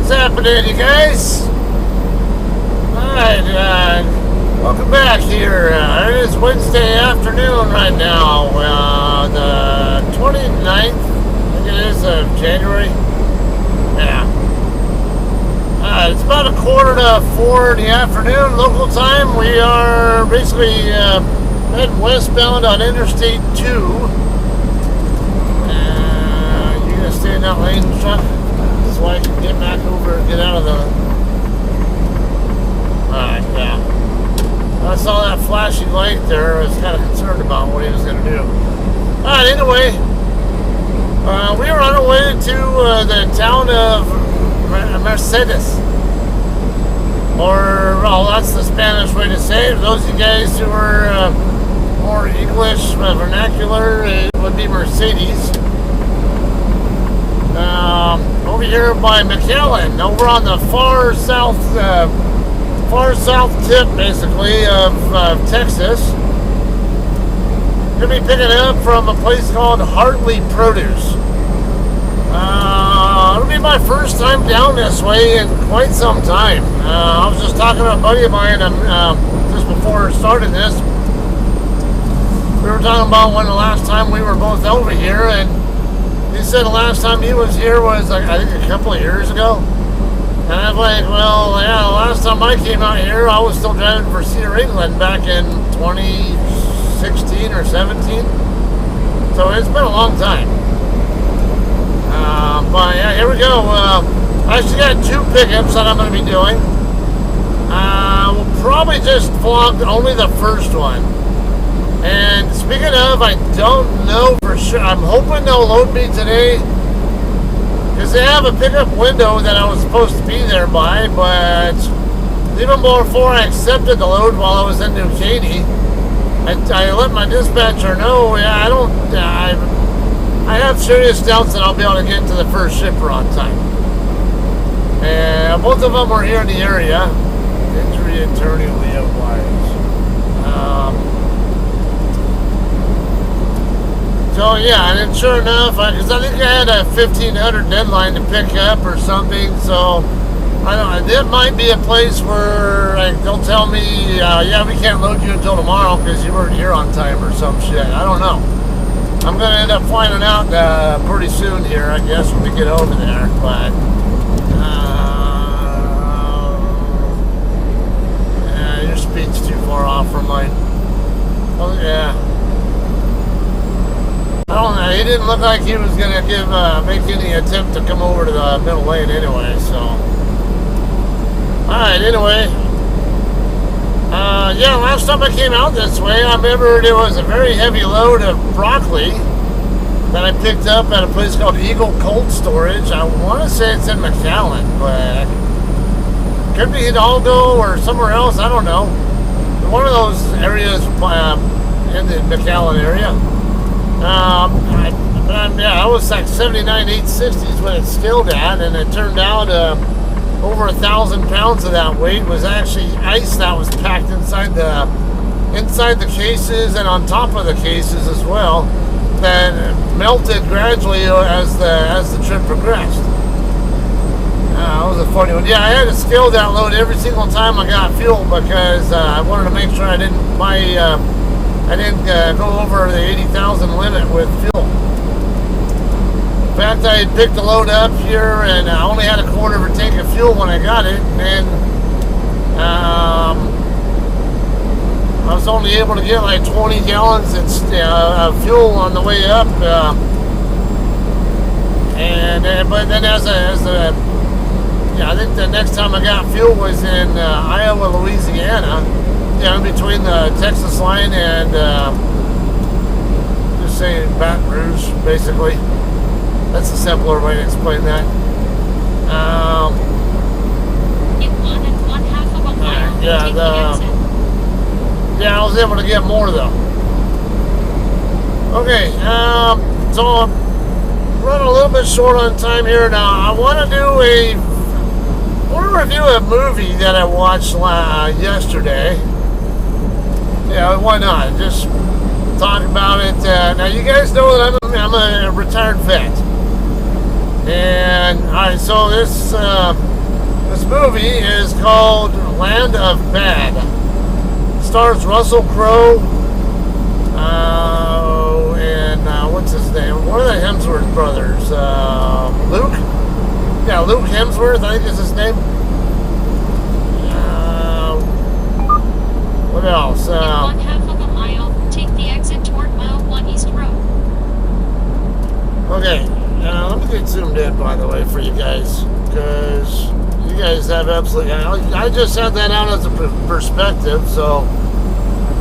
What's happening, you guys? Alright, welcome back here. It is Wednesday afternoon right now, the 29th, I think it is, of January. Yeah. It's about 3:45 in the afternoon, local time. We are basically heading westbound on Interstate 2. You're going to stay in that lane, truck, so I can get back over and get out of the... Alright, yeah. I saw that flashing light there. I was kind of concerned about what he was going to do. Alright, anyway, we were on our way to the town of Mercedes. Or, well, that's the Spanish way to say it. For those of you guys who are more English vernacular, it would be Mercedes. Over here by McAllen, over on the far south tip, basically, of Texas. Gonna be picking up from a place called Hartley Produce. It'll be my first time down this way in quite some time. I was just talking to a buddy of mine just before starting this. We were talking about when the last time we were both over here, and he said the last time he was here was, like, I think a couple of years ago. And I was like, well, yeah, the last time I came out here, I was still driving for Cedar, England back in 2016 or 17. So it's been a long time. But yeah, here we go. I actually got 2 pickups that I'm going to be doing. We'll probably just vlog only the first one. And speaking of, I don't know for sure. I'm hoping they'll load me today, because they have a pickup window that I was supposed to be there by, but even before I accepted the load while I was in New Caney, I let my dispatcher know, yeah, I have serious doubts that I'll be able to get to the first shipper on time. And both of them are here in the area. Injury attorney Leo Wise. So yeah, and then sure enough, because I think I had a 1500 deadline to pick up or something, so I don't know, it might be a place where they'll tell me, yeah, we can't load you until tomorrow because you weren't here on time or some shit. I don't know. I'm going to end up finding out pretty soon here, I guess, when we get over there, but yeah, your speed's too far off from mine. Oh, yeah. I don't know. He didn't look like he was going to make any attempt to come over to the middle lane anyway, so. Alright, anyway. Yeah, last time I came out this way, I remember there was a very heavy load of broccoli that I picked up at a place called Eagle Cold Storage. I want to say it's in McAllen, but it could be Hidalgo or somewhere else. I don't know. One of those areas in the McAllen area. Yeah, I was like 79 860s when it scaled at, and it turned out over 1,000 pounds of that weight was actually ice that was packed inside the cases and on top of the cases as well, that melted gradually as the trip progressed. That was a funny one. Yeah, I had to scale that load every single time I got fuel because I wanted to make sure I didn't go over the 80,000 limit with fuel. In fact, I had picked the load up here and I only had a quarter of a tank of fuel when I got it, and then I was only able to get like 20 gallons of fuel on the way up, but then I think the next time I got fuel was in Iowa, Louisiana, in between the Texas line and just saying Baton Rouge, basically. That's a simpler way to explain that. Yeah, I was able to get more though. Okay, so I'm running a little bit short on time here now. I want to review a movie that I watched yesterday. Yeah, why not? Just talk about it. Now, you guys know that I'm a retired vet. And alright, so this movie is called Land of Bad. It stars Russell Crowe, and what's his name? One of the Hemsworth brothers, Luke. Yeah, Luke Hemsworth, I think is his name. What else? In one half of a mile, take the exit toward mile 1 East Road. Okay, let me get zoomed in, by the way, for you guys, because you guys have absolutely... I just had that out as a perspective, so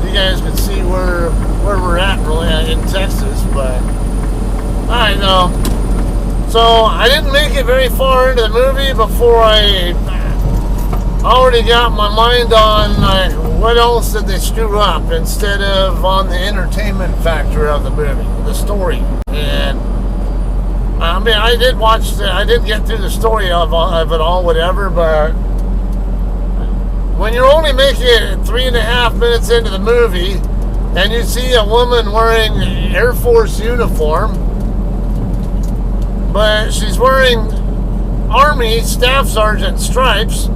you guys can see where we're at really in Texas, but... Alright, now, so I didn't make it very far into the movie before I already got my mind on, like, what else did they screw up instead of on the entertainment factor of the movie, the story. And I mean, I did get through the story of it all, whatever, but when you're only making it 3.5 minutes into the movie and you see a woman wearing Air Force uniform, but she's wearing Army Staff Sergeant stripes,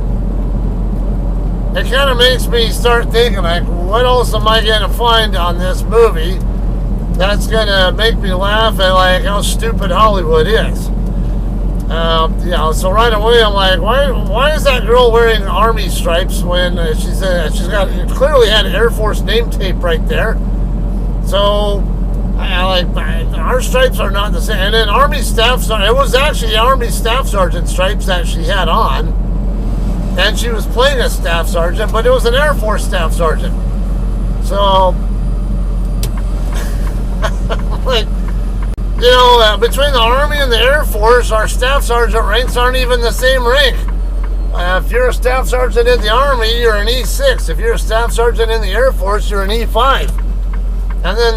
it kind of makes me start thinking, like, what else am I going to find on this movie that's going to make me laugh at, like, how stupid Hollywood is? So right away I'm like, why is that girl wearing Army stripes when she's got clearly had Air Force name tape right there? So our stripes are not the same. And then Army Staff Sergeant, it was actually Army Staff Sergeant stripes that she had on. And she was playing a staff sergeant, but it was an Air Force staff sergeant. So, like, you know, between the Army and the Air Force, our staff sergeant ranks aren't even the same rank. If you're a staff sergeant in the Army, you're an E6. If you're a staff sergeant in the Air Force, you're an E5. And then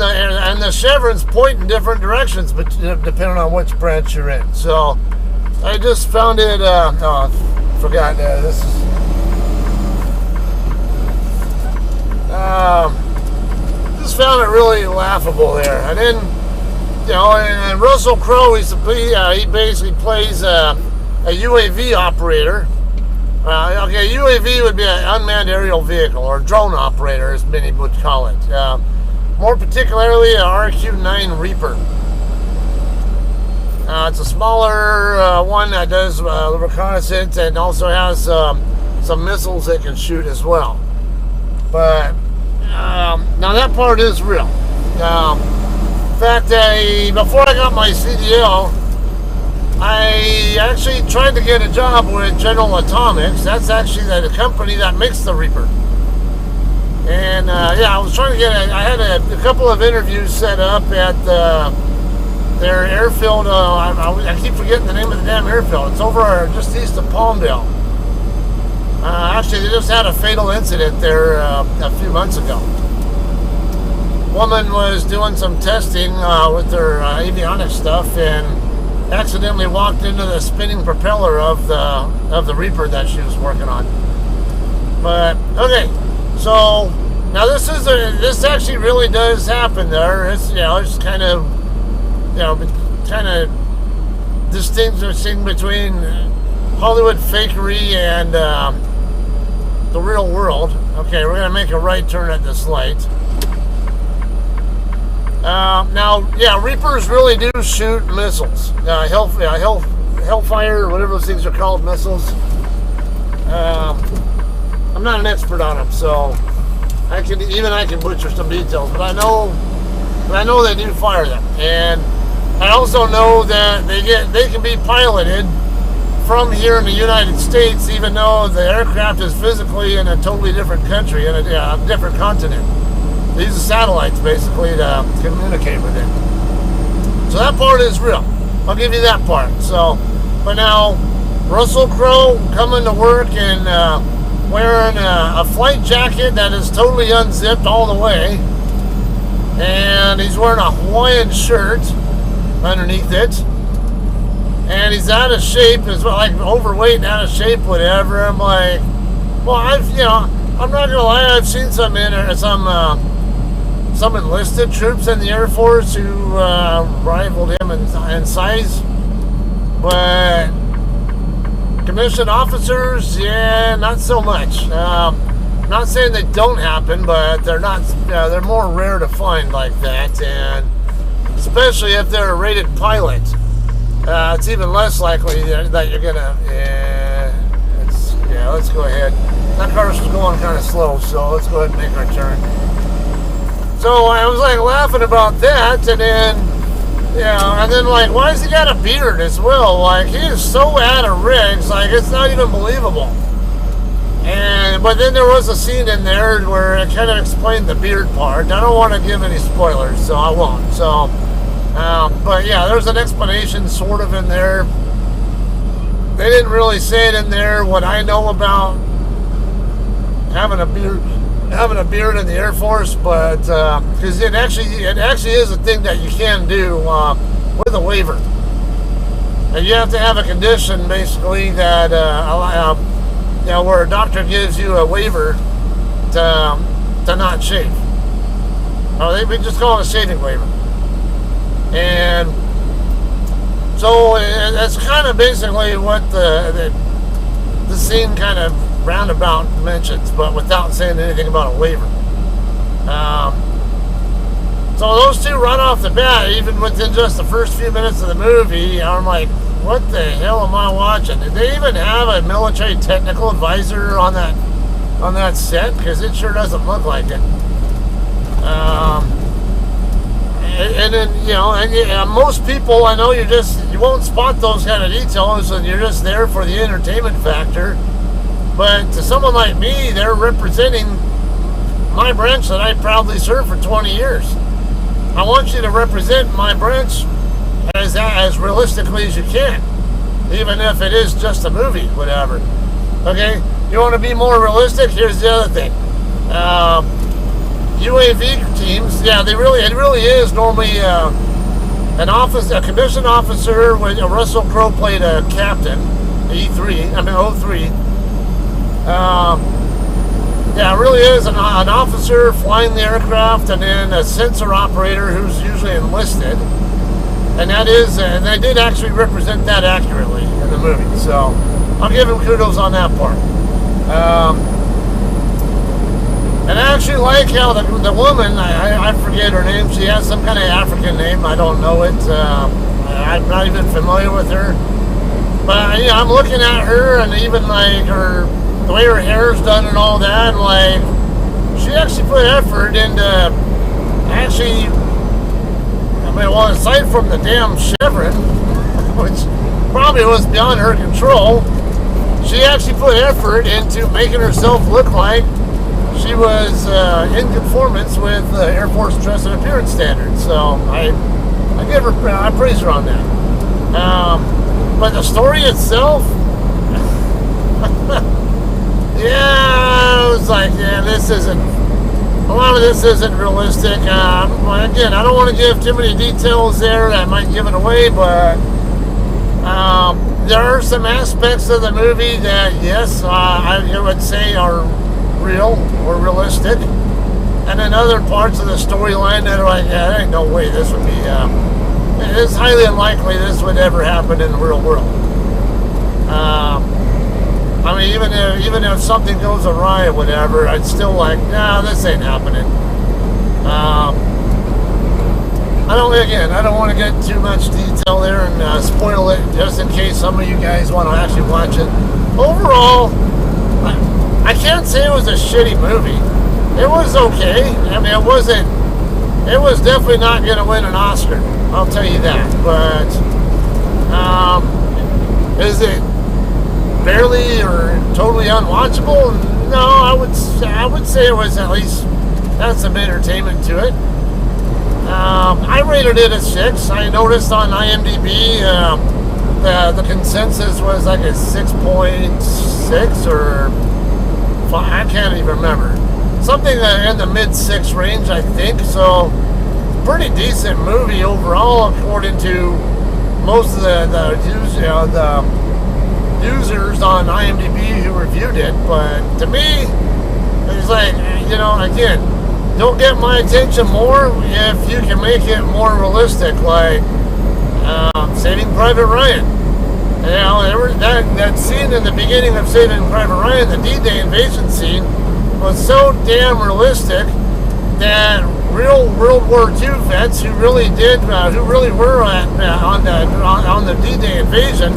the chevrons point in different directions, but depending on which branch you're in. So, I just found it. Forgot this is just found it really laughable there. I didn't, you know, and Russell Crowe, he basically plays a UAV operator. Okay, UAV would be an unmanned aerial vehicle, or drone operator, as many would call it. More particularly, a RQ-9 Reaper. It's a smaller one that does reconnaissance and also has some missiles it can shoot as well. But now that part is real. In fact, before I got my CDL, I actually tried to get a job with General Atomics. That's actually the company that makes the Reaper. And I was trying to get I had a couple of interviews set up at their airfield. I keep forgetting the name of the damn airfield. It's over just east of Palmdale. Actually, they just had a fatal incident there a few months ago. Woman was doing some testing with their avionics stuff and accidentally walked into the spinning propeller of the Reaper that she was working on. But okay, so now this actually really does happen there. It's it's kind of distinguishing between Hollywood fakery and the real world. Okay, we're gonna make a right turn at this light. Reapers really do shoot missiles. Hellfire, or whatever those things are called, missiles. I'm not an expert on them, so I can butcher some details, but I know they do fire them, and I also know that they can be piloted from here in the United States, even though the aircraft is physically in a totally different country, in a different continent. They use the satellites basically to communicate with it. So that part is real. I'll give you that part. So, but now Russell Crowe coming to work and wearing a flight jacket that is totally unzipped all the way, and he's wearing a Hawaiian shirt underneath it, and he's out of shape, is like overweight and out of shape, whatever. I'm like, well, I'm not gonna lie, I've seen some enlisted troops in the Air Force who rivaled him in size. But commissioned officers, yeah, not so much. Not saying they don't happen, but they're not. They're more rare to find like that, and especially if they're a rated pilot, it's even less likely that you're gonna. Yeah, let's go ahead. That car's going kind of slow, so let's go ahead and make our turn. So I was like laughing about that, and then, and then like, why has he got a beard as well? Like, he is so out of rigs, like it's not even believable. But then there was a scene in there where it kind of explained the beard part. I don't want to give any spoilers, so I won't. So, but yeah, there's an explanation sort of in there. They didn't really say it in there. What I know about having a beard in the Air Force, but because it actually is a thing that you can do with a waiver, and you have to have a condition basically that where a doctor gives you a waiver to not shave. We just call it a shaving waiver, and so that's kind of basically what the scene kind of roundabout mentions, but without saying anything about a waiver. So those two run off the bat, even within just the first few minutes of the movie. I'm like, what the hell am I watching? Did they even have a military technical advisor on that set? Because it sure doesn't look like it. And then, and most people, I know you won't spot those kind of details, and you're just there for the entertainment factor. But to someone like me, they're representing my branch that I proudly served for 20 years. I want you to represent my branch as realistically as you can, even if it is just a movie, whatever. Okay, you want to be more realistic? Here's the other thing. UAV teams, it really is normally a commissioned officer. When Russell Crowe played a captain, O3. It really is an officer flying the aircraft, and then a sensor operator who's usually enlisted, and they did actually represent that accurately in the movie. So I'll give him kudos on that part. And I actually like how the woman, I forget her name, she has some kind of African name, I don't know it, I'm not even familiar with her, but I'm looking at her, and even like the way her hair's done and all that, and like, she actually put effort into aside from the damn chevron, which probably was beyond her control, she actually put effort into making herself look like she was in conformance with Air Force dress and appearance standards. So I praise her on that. But the story itself, it was like, a lot of this isn't realistic. Again, I don't want to give too many details there that might give it away, but there are some aspects of the movie that, yes, I would say are real or realistic, and then other parts of the storyline that are like, there ain't no way this would be, it's highly unlikely this would ever happen in the real world. Even if something goes awry or whatever, I'd still like, this ain't happening. I don't want to get too much detail there and spoil it, just in case some of you guys want to actually watch it. Overall, I can't say it was a shitty movie. It was okay. It was definitely not going to win an Oscar. I'll tell you that. But is it barely or totally unwatchable? No, I would say it was at least had some entertainment to it. I rated it a 6. I noticed on IMDb the consensus was like a 6.6 or 5, I can't even remember. Something in the mid-6 range, I think. So pretty decent movie overall, according to most of the users on IMDb who reviewed it. But to me, it's like, again, don't get my attention more if you can make it more realistic, like Saving Private Ryan. You know, that scene in the beginning of Saving Private Ryan, the D-Day invasion scene, was so damn realistic that real World War II vets who really were on the D-Day invasion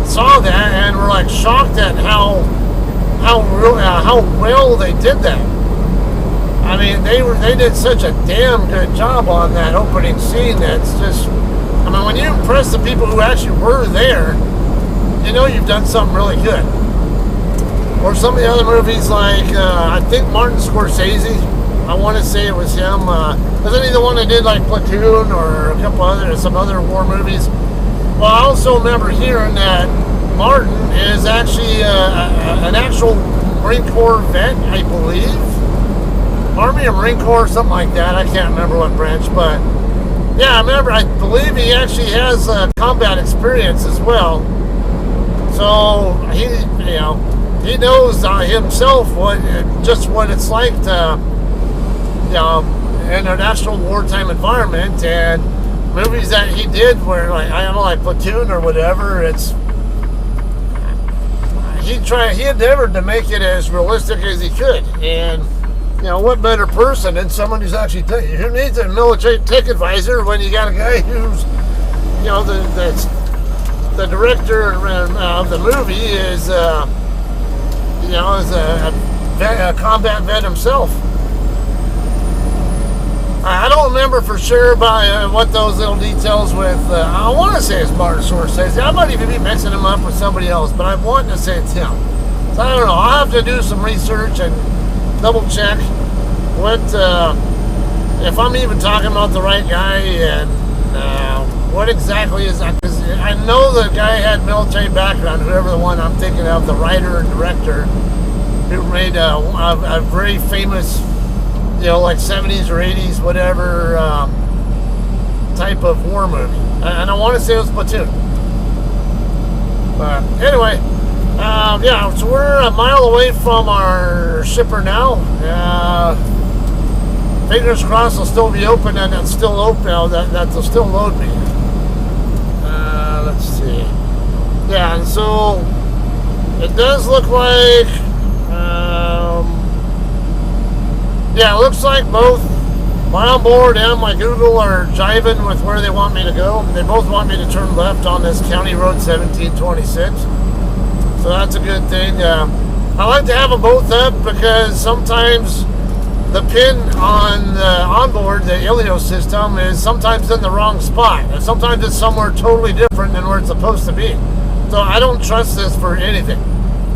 saw that and were like shocked at how well they did that. I mean, they did such a damn good job on that opening scene. That's just, I mean, when you impress the people who actually were there, you know you've done something really good. Or some of the other movies, like I think Martin Scorsese. I want to say it was him. Wasn't he the one that did like Platoon or some other war movies? Well, I also remember hearing that Martin is actually an actual Marine Corps vet, I believe. Army or Marine Corps, something like that. I can't remember what branch, but yeah, I believe he actually has combat experience as well. So he knows himself what it's like to, in a national wartime environment. And movies that he did where, like, I don't know, like Platoon or whatever, he endeavored to make it as realistic as he could. And what better person than someone who's actually who needs a military tech advisor when you got a guy who's the director of the movie is a combat vet himself. I don't remember for sure by what those little details with. I want to say it's Martin Scorsese. I might even be mixing him up with somebody else, but I want to say it's him. So I don't know. I'll have to do some research and double check what if I'm even talking about the right guy and what exactly is that. Because I know the guy had military background. Whoever the one I'm thinking of, the writer and director who made a very famous, like 70s or 80s, whatever, type of war movie. And I want to say it was Platoon. But anyway, so we're a mile away from our shipper now. Fingers crossed it'll still be open, and it's still open now. That'll still load me. Let's see. Yeah, and so it does look like. It looks like both my onboard and my Google are jiving with where they want me to go. They both want me to turn left on this County Road 1726. So that's a good thing. I like to have them both up because sometimes the pin on the onboard, the Ilio system, is sometimes in the wrong spot. And sometimes it's somewhere totally different than where it's supposed to be. So I don't trust this for anything.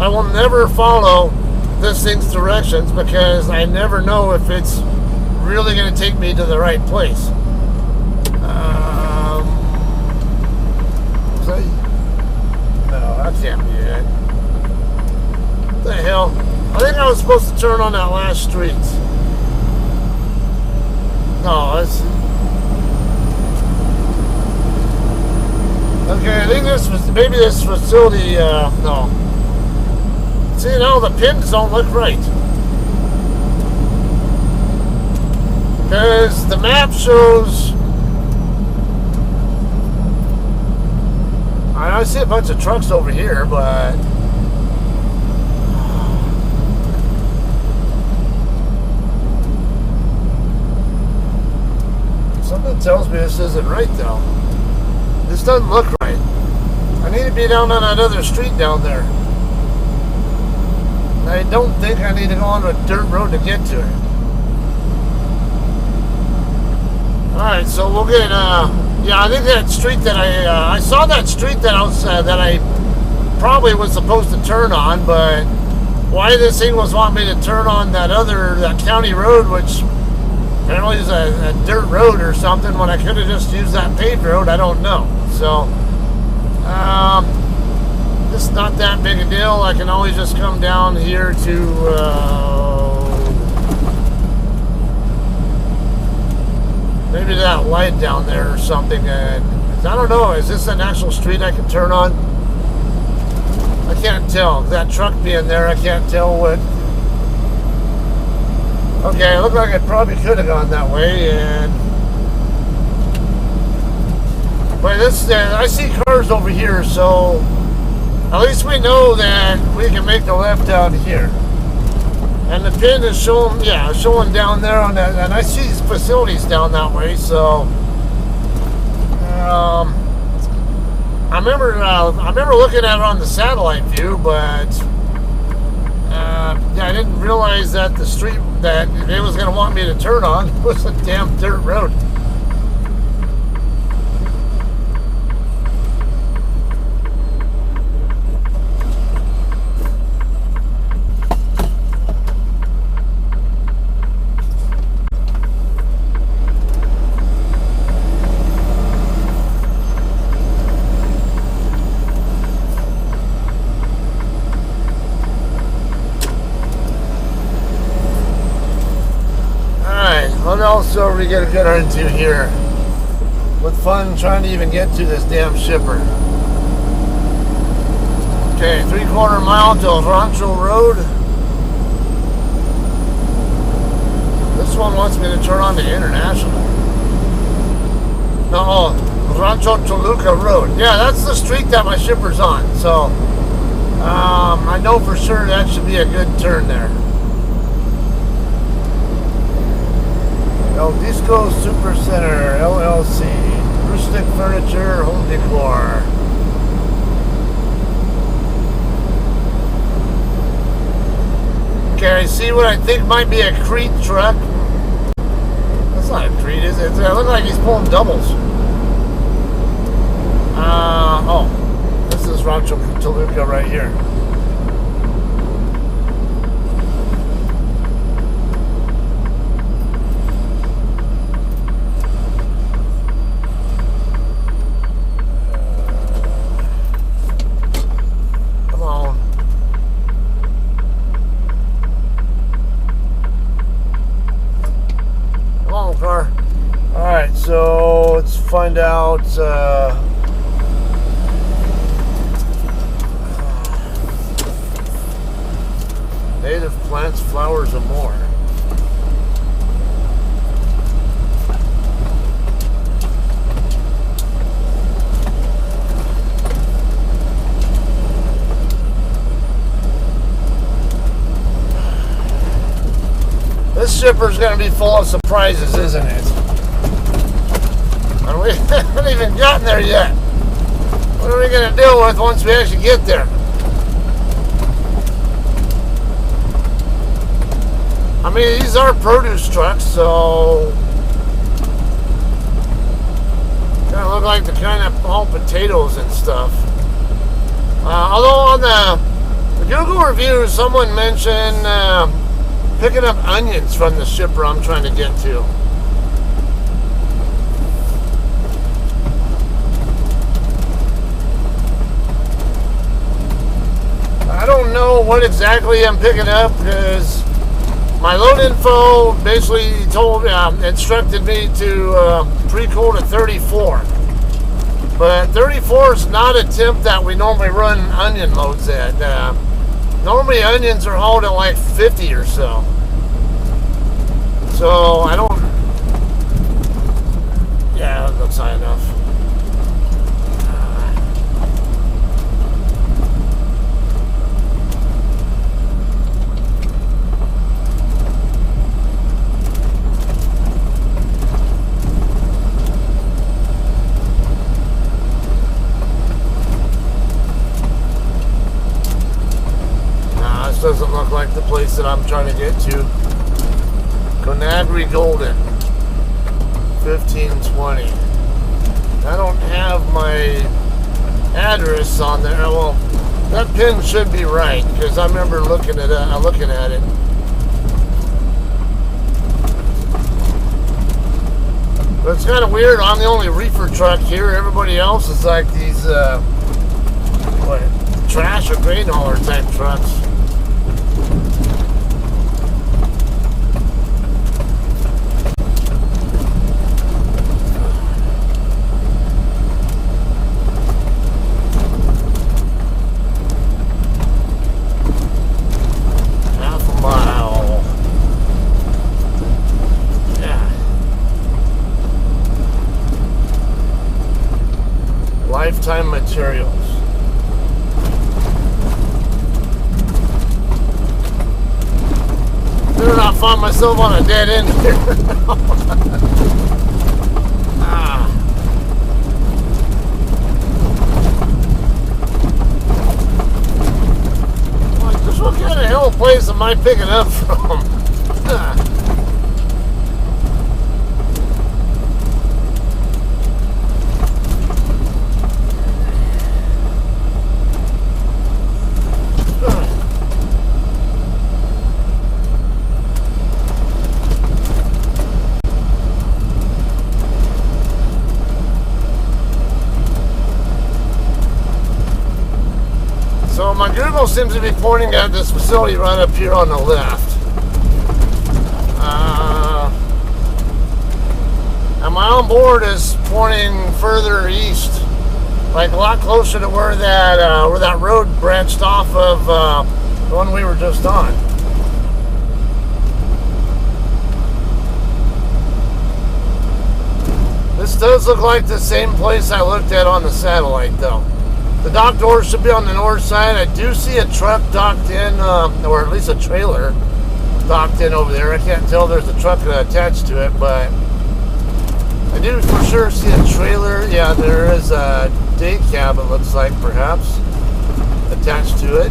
I will never follow this thing's directions because I never know if it's really going to take me to the right place. No, that can't be it. What the hell? I think I was supposed to turn on that last street. No, that's... Okay, I think maybe this facility, no. See, now the pins don't look right. Because the map shows... I see a bunch of trucks over here, but... Something tells me this isn't right, though. This doesn't look right. I need to be down on that other street down there. I don't think I need to go on a dirt road to get to it. Alright, so we'll get, I think that street that I saw that street that I probably was supposed to turn on, but why this thing was wanting me to turn on that county road, which apparently is a dirt road or something, when I could have just used that paved road, I don't know. So, it's not that big a deal. I can always just come down here to, maybe that light down there or something. And I don't know, is this an actual street I can turn on? I can't tell. That truck being there, I can't tell what. Okay, it looked like I probably could have gone that way, but this, I see cars over here, so At least we know that we can make the left down here. And the pin is showing, yeah, showing down there on that. And I see these facilities down that way, so I remember looking at it on the satellite view, but yeah, I didn't realize that the street that it was going to want me to turn on was a damn dirt road. What else are we going to get into here? With fun trying to even get to this damn shipper. Okay, 3/4 mile to Rancho Road. This one wants me to turn on to International. No, Rancho Toluca Road. Yeah, that's the street that my shipper's on. So, I know for sure that should be a good turn there. El Disco Super Center, LLC. Rustic Furniture, Home Decor. Okay, I see what I think might be a Crete truck. That's not a Crete, is it? It looks like he's pulling doubles. Oh. This is Rancho Toluca right here. So let's find out native plants, flowers, and more. This shipper's going to be full of surprises, isn't it? And we haven't even gotten there yet. What are we going to deal with once we actually get there? I mean, these are produce trucks, so kind of look like the kind of all potatoes and stuff. Although on the Google reviews, someone mentioned picking up onions from the shipper I'm trying to get to. I don't know what exactly I'm picking up because my load info basically instructed me to pre-cool to 34. But 34 is not a temp that we normally run onion loads at. Normally onions are hauled at like 50 or so. So I don't... Yeah, that looks high enough. Doesn't look like the place that I'm trying to get to. Conagri Golden 1520. I don't have my address on there. Well, that pin should be right because I remember looking at it. But it's kind of weird. I'm the only reefer truck here. Everybody else is like these trash or grain hauler type trucks. Lifetime Materials. find myself on a dead end here. Like, just what kind of hell place am I picking up from? So my Google seems to be pointing at this facility right up here on the left. And my onboard is pointing further east, like a lot closer to where that road branched off of the one we were just on. This does look like the same place I looked at on the satellite, though. The dock doors should be on the north side. I do see a truck docked in, or at least a trailer docked in over there. I can't tell there's a truck attached to it, but I do for sure see a trailer. Yeah, there is a day cab, it looks like, perhaps, attached to it.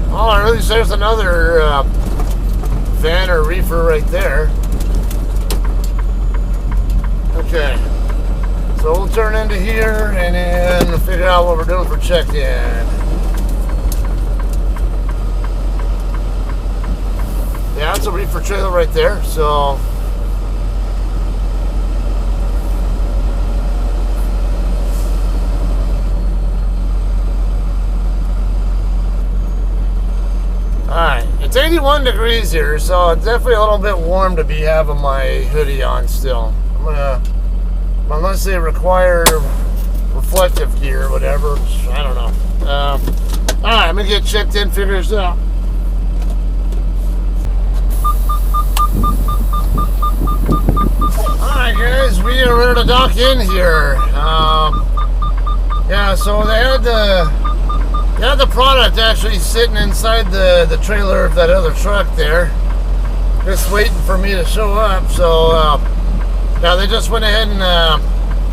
Oh, at least there's another van or reefer right there. Okay, so we'll turn into here and then figure out what we're doing for check-in. Yeah, that's a reefer trailer right there, so alright, it's 81 degrees here, so it's definitely a little bit warm to be having my hoodie on still. I'm gonna, unless they require reflective gear or whatever, I don't know. Alright, I'm gonna get checked in, figure this out. Alright guys, we are ready to dock in here. Yeah, so they had the product actually sitting inside the trailer of that other truck there, just waiting for me to show up. So now they just went ahead and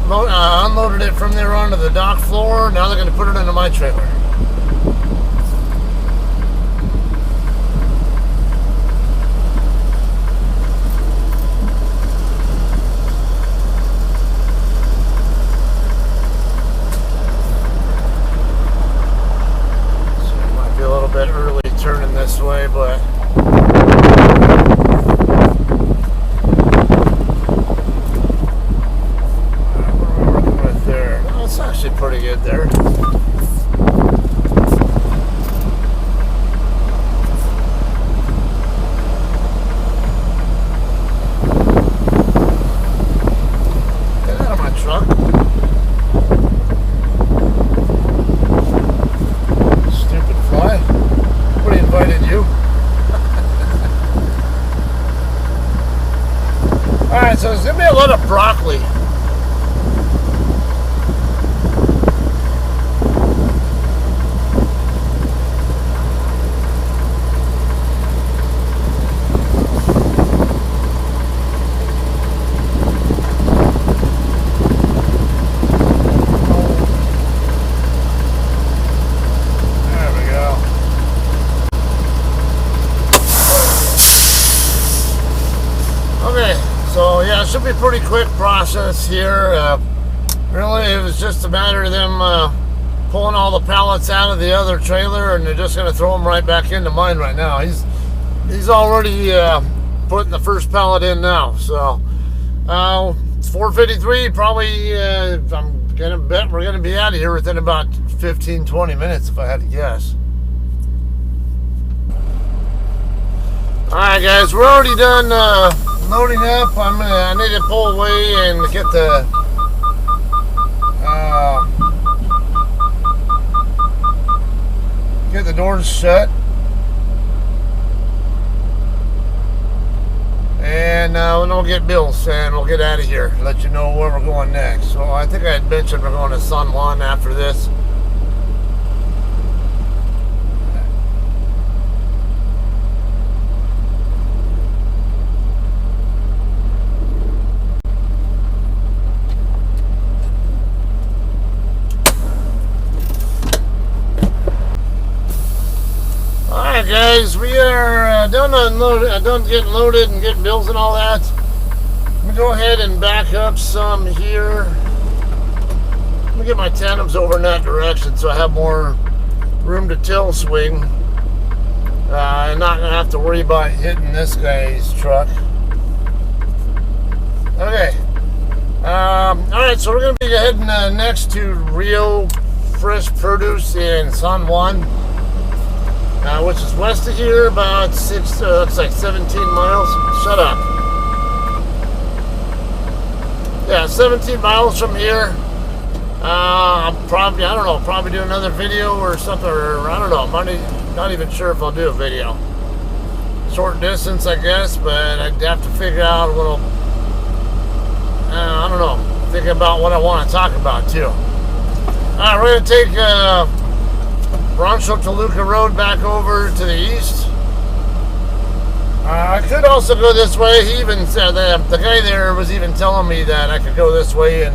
unloaded it from there onto the dock floor. Now they're going to put it into my trailer. Bit early turning this way, but what are we working with there? No, it's actually pretty good there. Get out of my truck. Stupid fly. Nobody invited you. Alright, so there's going to be a lot of broccoli. So yeah, it should be a pretty quick process here. Really, it was just a matter of them pulling all the pallets out of the other trailer, and they're just going to throw them right back into mine right now. He's already putting the first pallet in now. So it's 4:53. Probably I'm gonna bet we're going to be out of here within about 15-20 minutes, if I had to guess. All right, guys, we're already done loading up. I need to pull away and get the doors shut. And and then we'll get bills and we'll get out of here. Let you know where we're going next. So I think I had mentioned we're going to San Juan after this. Alright guys, we are done getting loaded and getting bills and all that. Let me go ahead and back up some here. Let me get my tandems over in that direction so I have more room to tail swing. I'm not going to have to worry about hitting this guy's truck. Okay. Alright, so we're going to be heading next to Rio Fresh Produce in San Juan. Which is west of here, about looks like 17 miles. Shut up. Yeah, 17 miles from here. I'm probably, I don't know, probably do another video or something, or I don't know. I'm not even sure if I'll do a video. Short distance, I guess, but I'd have to figure out a little, I don't know, think about what I want to talk about too. Alright, we're going to take Rancho Toluca Road back over to the east. I could also go this way. He even said that the guy there was even telling me that I could go this way and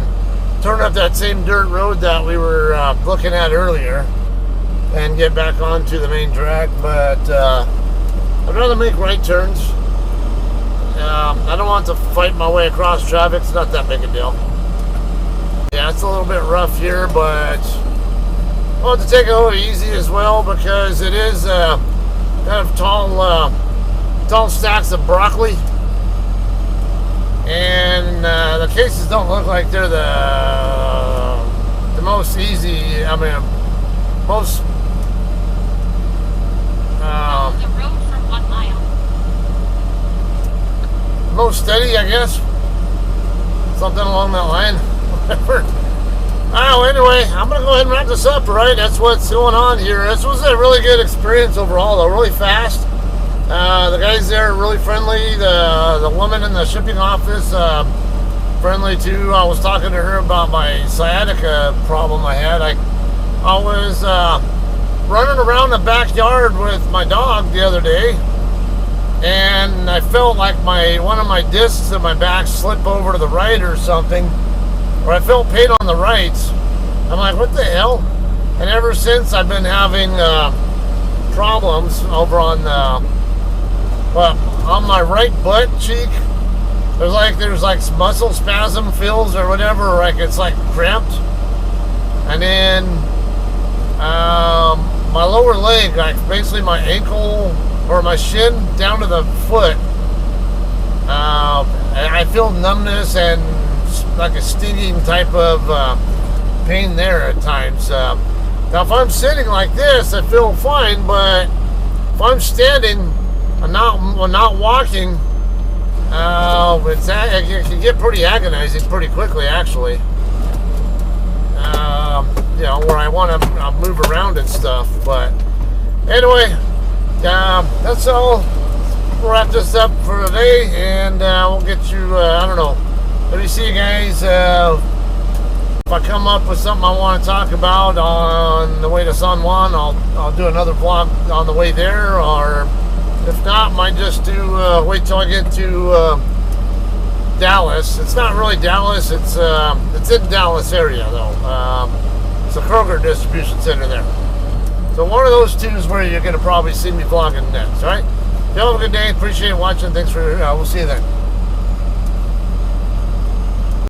turn up that same dirt road that we were looking at earlier and get back onto the main track. But I'd rather make right turns. I don't want to fight my way across traffic. It's not that big a deal. Yeah, it's a little bit rough here, but I want to take it a little easy as well because it is kind of tall stacks of broccoli, and the cases don't look like they're the most easy. I mean, most. Follow the road for 1 mile. Most steady, I guess. Something along that line. Whatever. Oh, anyway, I'm going to go ahead and wrap this up, right? That's what's going on here. This was a really good experience overall, though. Really fast. The guys there are really friendly. The woman in the shipping office, friendly too. I was talking to her about my sciatica problem I had. I was running around the backyard with my dog the other day, and I felt like one of my discs in my back slip over to the right or something. Or I felt pain on the right. I'm like, what the hell? And ever since I've been having problems over on my right butt cheek. There's like muscle spasm feels or whatever, like it's like cramped. And then my lower leg, like basically my ankle or my shin down to the foot. I feel numbness and like a stinging type of pain there at times. Now if I'm sitting like this, I feel fine, but if I'm standing and not walking, it can get pretty agonizing pretty quickly, actually. Where I want to move around and stuff. But anyway, that's all. We'll wrap this up for today, and we'll get you, I don't know, maybe see you guys if I come up with something I want to talk about on the way to San Juan. I'll do another vlog on the way there, or if not, might just do wait till I get to Dallas. It's not really Dallas. It's in Dallas area though. It's a Kroger distribution center there. So one of those two is where you're going to probably see me vlogging next. All right. Y'all have a good day. Appreciate watching. Thanks for. We'll see you then.